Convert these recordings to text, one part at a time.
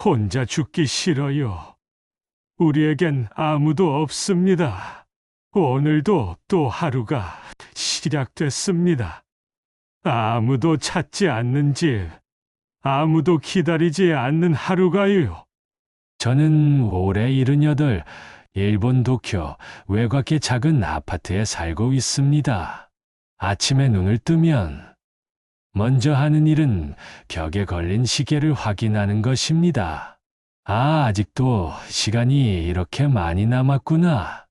혼자 죽기 싫어요. 우리에겐 아무도 없습니다. 오늘도 또 하루가 시작됐습니다. 아무도 찾지 않는 집, 아무도 기다리지 않는 하루가요. 저는 올해 78, 일본 도쿄 외곽의 작은 아파트에 살고 있습니다. 아침에 눈을 뜨면 먼저 하는 일은 벽에 걸린 시계를 확인하는 것입니다. 아, 아직도 시간이 이렇게 많이 남았구나.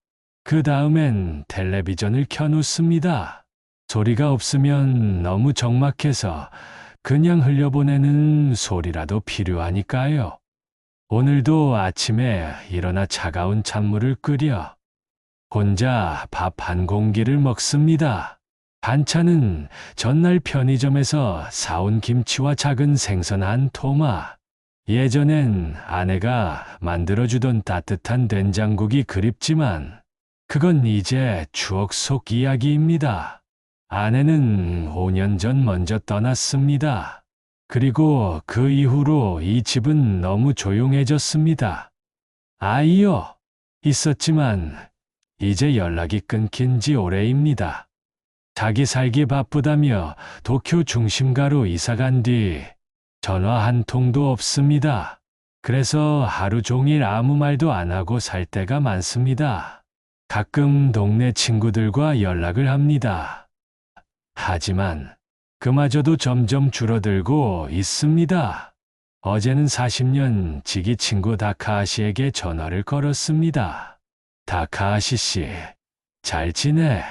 그 다음엔 텔레비전을 켜놓습니다. 소리가 없으면 너무 적막해서 그냥 흘려보내는 소리라도 필요하니까요. 오늘도 아침에 일어나 차가운 찬물을 끓여 혼자 밥 한 공기를 먹습니다. 반찬은 전날 편의점에서 사온 김치와 작은 생선 한 토마. 예전엔 아내가 만들어주던 따뜻한 된장국이 그립지만 그건 이제 추억 속 이야기입니다. 아내는 5년 전 먼저 떠났습니다. 그리고 그 이후로 이 집은 너무 조용해졌습니다. 아이요, 있었지만 이제 연락이 끊긴 지 오래입니다. 자기 살기 바쁘다며 도쿄 중심가로 이사간 뒤 전화 한 통도 없습니다. 그래서 하루 종일 아무 말도 안 하고 살 때가 많습니다. 가끔 동네 친구들과 연락을 합니다. 하지만 그마저도 점점 줄어들고 있습니다. 어제는 40년 지기 친구 다카하시에게 전화를 걸었습니다. 다카하시 씨, 잘 지내?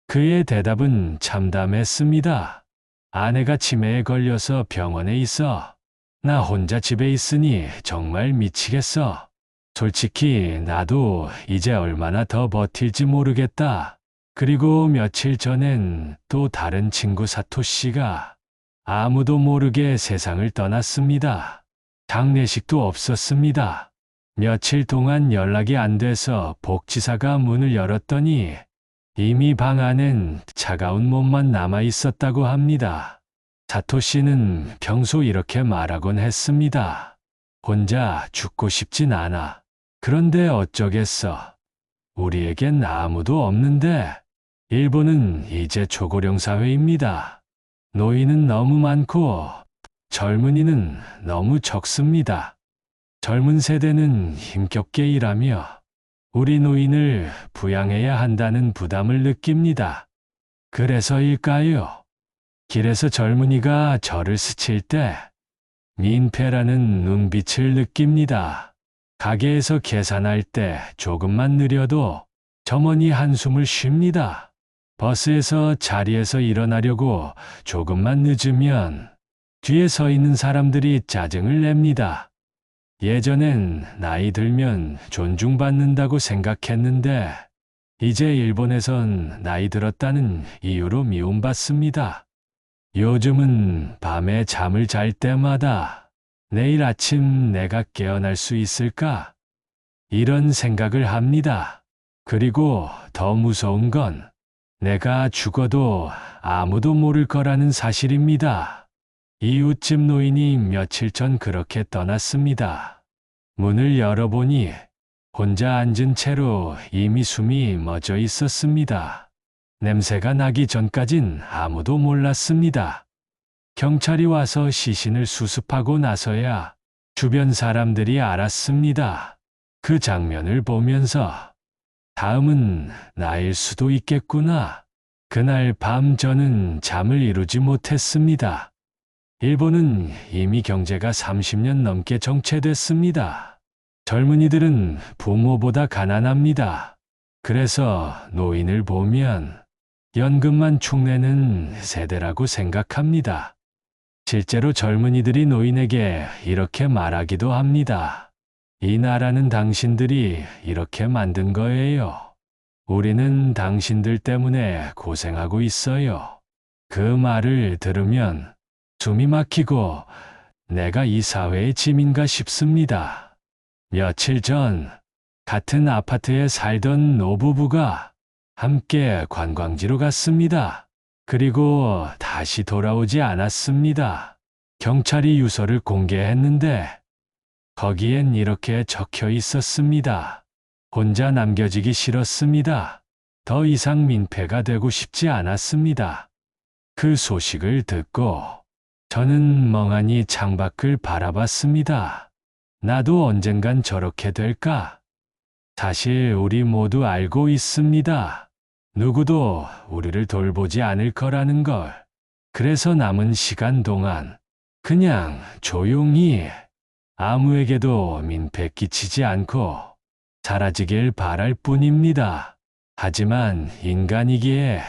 그의 대답은 참담했습니다. 아내가 치매에 걸려서 병원에 있어. 나 혼자 집에 있으니 정말 미치겠어. 솔직히 나도 이제 얼마나 더 버틸지 모르겠다. 그리고 며칠 전엔 또 다른 친구 사토씨가 아무도 모르게 세상을 떠났습니다. 장례식도 없었습니다. 며칠 동안 연락이 안 돼서 복지사가 문을 열었더니 이미 방 안엔 차가운 몸만 남아 있었다고 합니다. 사토씨는 평소 이렇게 말하곤 했습니다. 혼자 죽고 싶진 않아. 그런데 어쩌겠어. 우리에겐 아무도 없는데. 일본은 이제 초고령 사회입니다. 노인은 너무 많고 젊은이는 너무 적습니다. 젊은 세대는 힘겹게 일하며 우리 노인을 부양해야 한다는 부담을 느낍니다. 그래서일까요? 길에서 젊은이가 저를 스칠 때 민폐라는 눈빛을 느낍니다. 가게에서 계산할 때 조금만 느려도 점원이 한숨을 쉽니다. 버스에서 자리에서 일어나려고 조금만 늦으면 뒤에 서 있는 사람들이 짜증을 냅니다. 예전엔 나이 들면 존중받는다고 생각했는데 이제 일본에선 나이 들었다는 이유로 미움받습니다. 요즘은 밤에 잠을 잘 때마다 내일 아침 내가 깨어날 수 있을까? 이런 생각을 합니다. 그리고 더 무서운 건 내가 죽어도 아무도 모를 거라는 사실입니다. 이웃집 노인이 며칠 전 그렇게 떠났습니다. 문을 열어보니 혼자 앉은 채로 이미 숨이 멎어 있었습니다. 냄새가 나기 전까진 아무도 몰랐습니다. 경찰이 와서 시신을 수습하고 나서야 주변 사람들이 알았습니다. 그 장면을 보면서 다음은 나일 수도 있겠구나. 그날 밤 저는 잠을 이루지 못했습니다. 일본은 이미 경제가 30년 넘게 정체됐습니다. 젊은이들은 부모보다 가난합니다. 그래서 노인을 보면 연금만 축내는 세대라고 생각합니다. 실제로 젊은이들이 노인에게 이렇게 말하기도 합니다. 이 나라는 당신들이 이렇게 만든 거예요. 우리는 당신들 때문에 고생하고 있어요. 그 말을 들으면 숨이 막히고 내가 이 사회의 짐인가 싶습니다. 며칠 전 같은 아파트에 살던 노부부가 함께 관광지로 갔습니다. 그리고 다시 돌아오지 않았습니다. 경찰이 유서를 공개했는데 거기엔 이렇게 적혀 있었습니다. 혼자 남겨지기 싫었습니다. 더 이상 민폐가 되고 싶지 않았습니다. 그 소식을 듣고 저는 멍하니 창밖을 바라봤습니다. 나도 언젠간 저렇게 될까? 사실 우리 모두 알고 있습니다. 누구도 우리를 돌보지 않을 거라는 걸. 그래서 남은 시간 동안 그냥 조용히 아무에게도 민폐 끼치지 않고 사라지길 바랄 뿐입니다. 하지만 인간이기에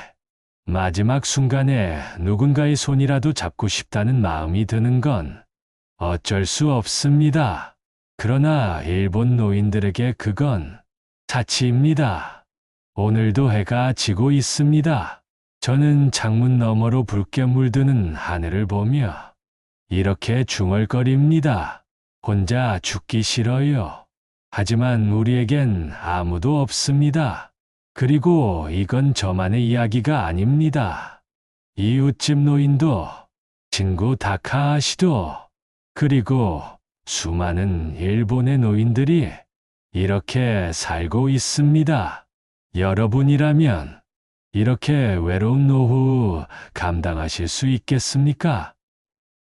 마지막 순간에 누군가의 손이라도 잡고 싶다는 마음이 드는 건 어쩔 수 없습니다. 그러나 일본 노인들에게 그건 사치입니다. 오늘도 해가 지고 있습니다. 저는 창문 너머로 붉게 물드는 하늘을 보며 이렇게 중얼거립니다. 혼자 죽기 싫어요. 하지만 우리에겐 아무도 없습니다. 그리고 이건 저만의 이야기가 아닙니다. 이웃집 노인도, 친구 다카하시도, 그리고 수많은 일본의 노인들이 이렇게 살고 있습니다. 여러분이라면 이렇게 외로운 노후 감당하실 수 있겠습니까?